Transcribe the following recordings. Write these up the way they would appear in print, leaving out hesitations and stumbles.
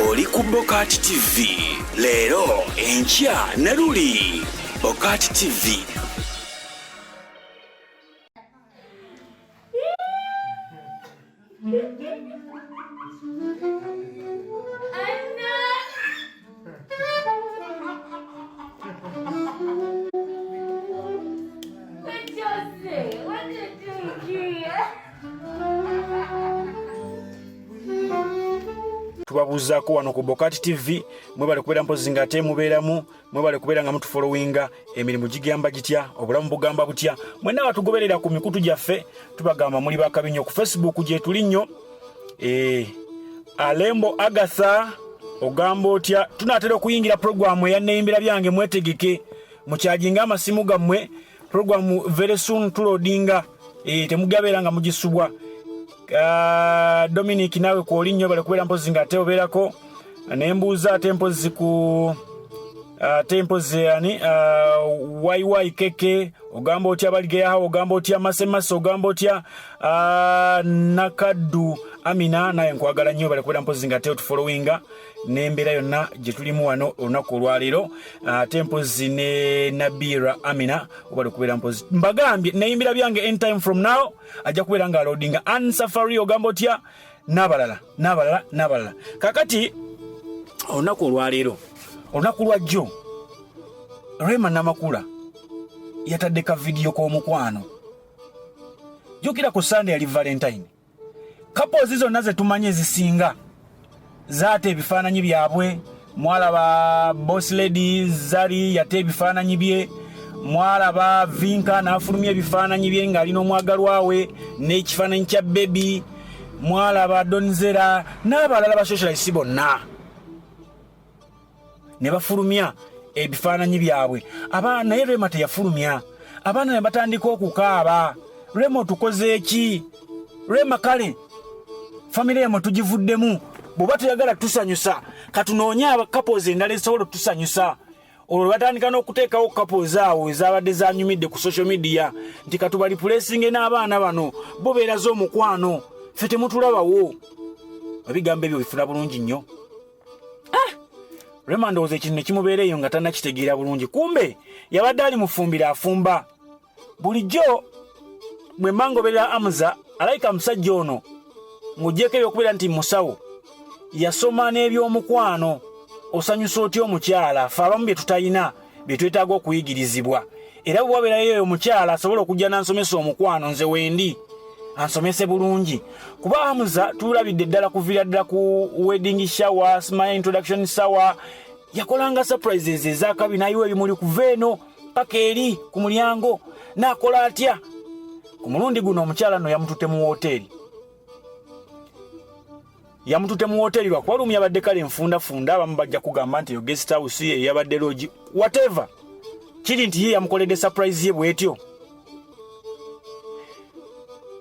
oli ku BOCAT TV. Leero enkya ne luli BOCAT TV. Tubabuzaako wano ku BOCAT TV mwebale kubeera mpozi nga ate mubeeramu mwebale kubeera nga mutufollowinga emirimu gigamba gitya obulamu bugamba butya mwenna batugoberera ku mikutu gyaffe tubagamba muli bakabinyo ku Facebook gye tuli nnyo Alembo Agatha ogamba otya tunatera okuyingira programu ya neimbira byange mwetegeke mukyajinga amasimu gammwe programu very soon tulodinga temugabeera nga mugisubwa Dominic nawe ko linyo bale kubera mpozi nga te oberako nembuza tempozi ku tempozi yani YY keke ogamba otya baligea ogamba otya masemase ogamba otya nakaddu Amina naye nkwagala nnyo bale kubera mpozi nga te otufollowinga nembera yonna gye tulimu wano olunaku olwaleero tempozi ne Nabira Amina obale kubera mpozi mbagambye neyimbira byange in time from now ajja kubeera nga loadinga Safari ogamba otya nabalala kakati olunaku olwaleero olunaku lwajjo Rema namakula yatadde ka video k'omukwano jukira ku Sunday yali Valentine couples zonna ze tumanye zisinga zaate ebifaananyi byabwe mwalaba boss lady zari yate ebifaananyi bye mwalaba Vinka n'afulumya ebifaananyi bye ng'alina omwagalwa we n'ekifaananyi kya baby mwalaba Donzera n'abalala ba socialist bonna ne bafulumya ebifaananyi byabwe abaana naye Rema teyafulumya abaana ne batandika okukaaba Rema tukoze eki Rema kale family yamo tugivuddemu bwoba tuyagala tusanyusa katunoonya abakapozi endala ezisobola tusanyusa olwo batandika n'okuteekawo kapozi awo ezabadde zanyumidde ku social media nti katubali pulesinge n'abaana bano bo beeraze omukwano ffe temutulabawo ebigambo ebyo bifuna bulungi nnyo Rema ndowooza ekintu ne kimubeereeyo nga tannakitegeera bulungi kumbe yabadde ali mufumbira afumba bulijjo bwe mmangoberera Amuza alayika musajja ono ng'ogyeko ebyokubeera nti musawo yasoma n'ebyomukwano osanyusa otya omukyala ffe abamu bye tutayina bye twetaaga okuyigirizibwa era bwe wabeerayo eyo omukyala asobola okujja n'ansomesa omukwano nze wendi ansomese bulungi kuba Amuza tulabidde ddala kuviira ddala ku wedding shower smile introduction shower yakolanga surprises ezakabi nayiwa ebimuli kuva eno paka eri ku mulyango n'akola atya ku mulundi guno omukyala no yamututte mu hoteri lwakuba lumu yabadde kale enfundafunda abamu bajja kugamba nti yo guest house ye yabadde lodge whatever kiri nti ye yamukoledde surprise ye bwetyo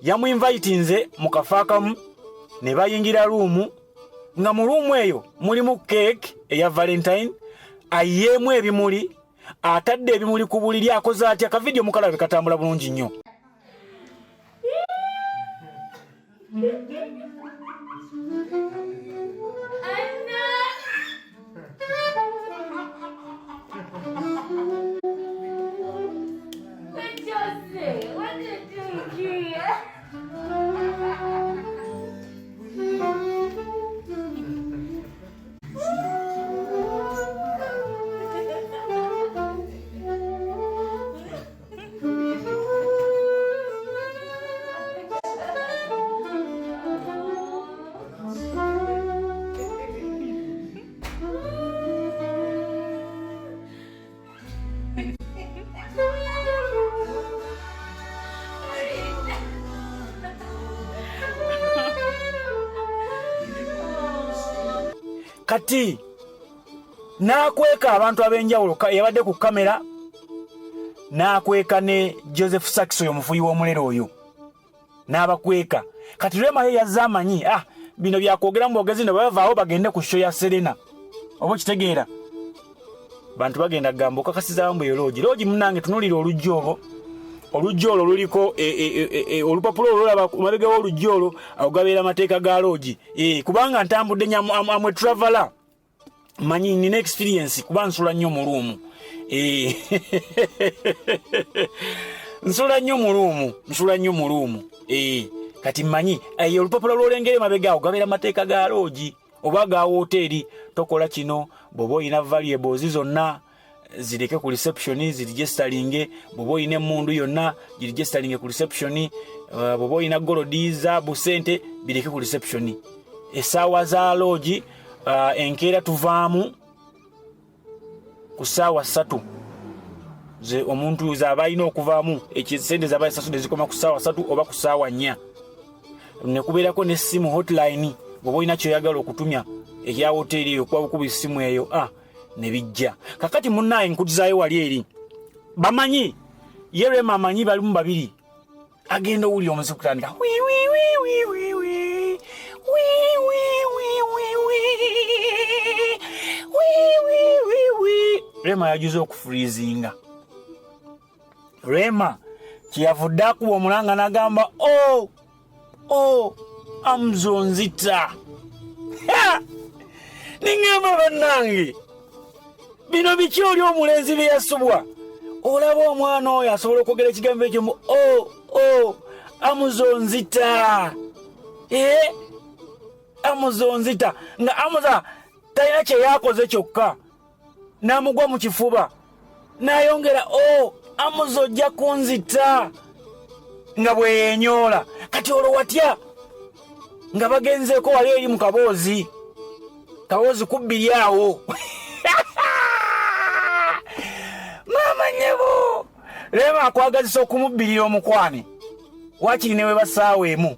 yamuinvitinze mu kafaakamu ne bayingira ruumu nga mu ruumu eyo mulimu cake eya Valentine ayeemu ebimuli atadde ebimuli ku buliri akoze atya ka video mukalabe katambula bulungi nnyo kati nakweka abantu abenjawulo yabadde ku kamera nakweka ne Joseph Saxo omufuyi w'omulero oyo n'abakweka kati Rema ye yazamanyi bino byakwogera mu bogezi ne bavaawo bagende ku show ya Serena obo kitegeera bantu bagenda gamba okakasiza mbu eyo logi munange tunulira olujjo olwo luliko olupapulo olulaba mabega w'olujjo olwo awo gabeera amateeka ga logi kubanga ntambudde amwe traveler manyi nina experience kuba nsula nnyo mu luumu. Nsula nnyo mu luumu. Kati manyi olupapula lw'olengere mabega awo gabeera mateeka ga loogi oba ga woteeri. Tokola kino bw'oba olina variables zonna zireke ku reception ziregisteringe. Bw'oba olina emmundu yonna giregisteringe ku reception. Bw'oba olina golodiza busente bireke ku reception. Essaawa za loogi enkeera tuvaamu ku ssaawa 3. Ze omuntu zaba alina okuvaamu ekisente zaba esasudde zikoma ku ssaawa 3 oba ku ssaawa 4. Ne kubeerako n'essimu hotline bw'oba olina kyoyagala okutumya ekya hoteri eyo kuba bukuba essimu eyo ne bijja. Kakati munnaaye nkudizaayo wali eri bamanyi ye Rema amanyi balimu babiri agenda owulira omuziku kutandika Rema yajuze okufurizinga. Rema kyeyavudde akuba omulanga n'agamba Amuza Onzita. Ningamba bannange bino biki oli omulenzi bye yasubwa. Olaba omwana oyo asobola okwogera ekigambo ekyo mu Amuza Onzita. Amuza Onzita nga Amuza talina kye yakoze kyokka n'amugwa mu kifuba n'ayongera Amuza ojja kunzita nga bwe yenyoola. Kati olwo watya nga bagenzeeko wali eri mu kaboozi kubbiri awo. Maama nyebo Rema akwagazisa okumubbirira omukwane wakiri ne we basaawa emu.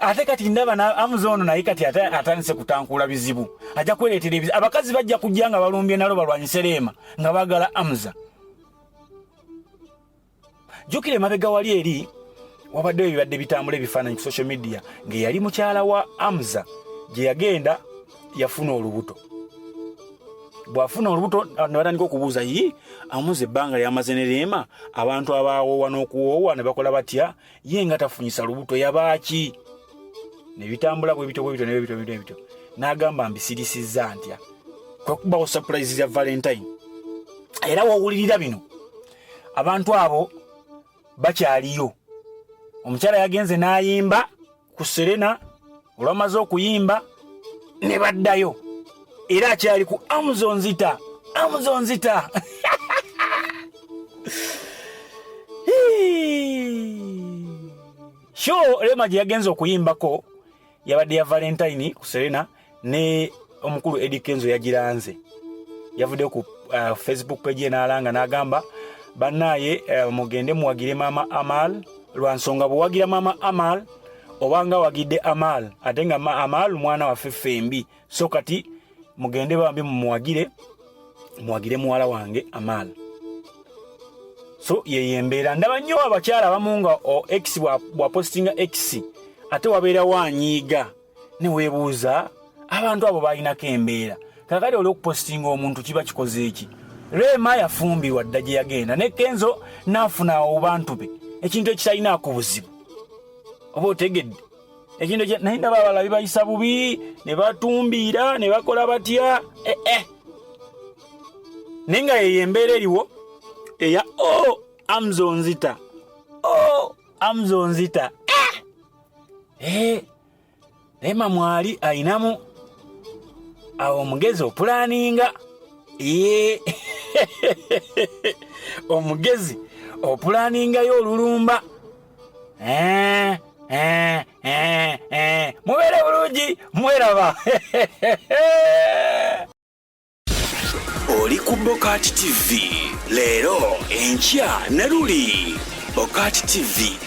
Ate kati ndaba Amuza ono naye kati atandise kutankula bizibu. Ajja kwereetera ebizibu. Abakazi bajja kujja nga balumbye nalo balwanyise Rema nga baagala Amuza. Jjukira emabega wali eri wabaddeyo ebibadde bitambula ebifaananyi ku social media ng'eyali mukyala wa Amuza gye yagenda yafuna olubuto. Bw'afuna olubuto ne batandika okubuuza Amuza ebbanga lyamaze ne Rema abantu abaawoowa n'okuwoowa ne bakola batya ye nga tafunyisa lubuto yabaaki. Ne bitambula bwe bityo n'agamba mbisirisizza ntya kwe kubawo surprise ya Valentine. Era wawulirira bino abantu abo bakyaliyo. Omukyala yagenze n'ayimba ku Serena olwamaze okuyimba ne baddayo era akyali ku Amuza Onzita. Show Rema gye yagenze okuyimbako yabadde ya Valentine ku Serena ne omukulu Eddie Kenzo yagiranze. Yavudde ku Facebook page n'alanga n'agamba bannaye mugende muwagire mama Amal lwansonga bwawagira mama Amal obanga wagidde Amal ate nga Amal mwana waffe fembi so kati mugende bambi muwagire muwala wange Amal. So yeyembeera ndaba nnyo abakyala abamunga X bwa postinga X ate wabeera wanyiiga ne weebuuza abantu abo balinako embeera. Kakati oli okupostinga omuntu kiba kikoze eki? Rema yafumbirwa dda gye yagenda ne Kenzo n'afuna obantu be ekintu ekitalinaako buzibu. Oba otegedde ekintu naye ndaba abalabi bayisa bubi ne batumbiira ne bakola batya naye nga yeyo embeera eriwo eya Amuza Onzita. Amuza Onzita Rema mwali ayinamu awo omugezi opulaninga omugezi opulaningayo olulumba. Mubeere bulungi mweraba. Oli ku BOCAT TV leero enkya ne luli. BOCAT TV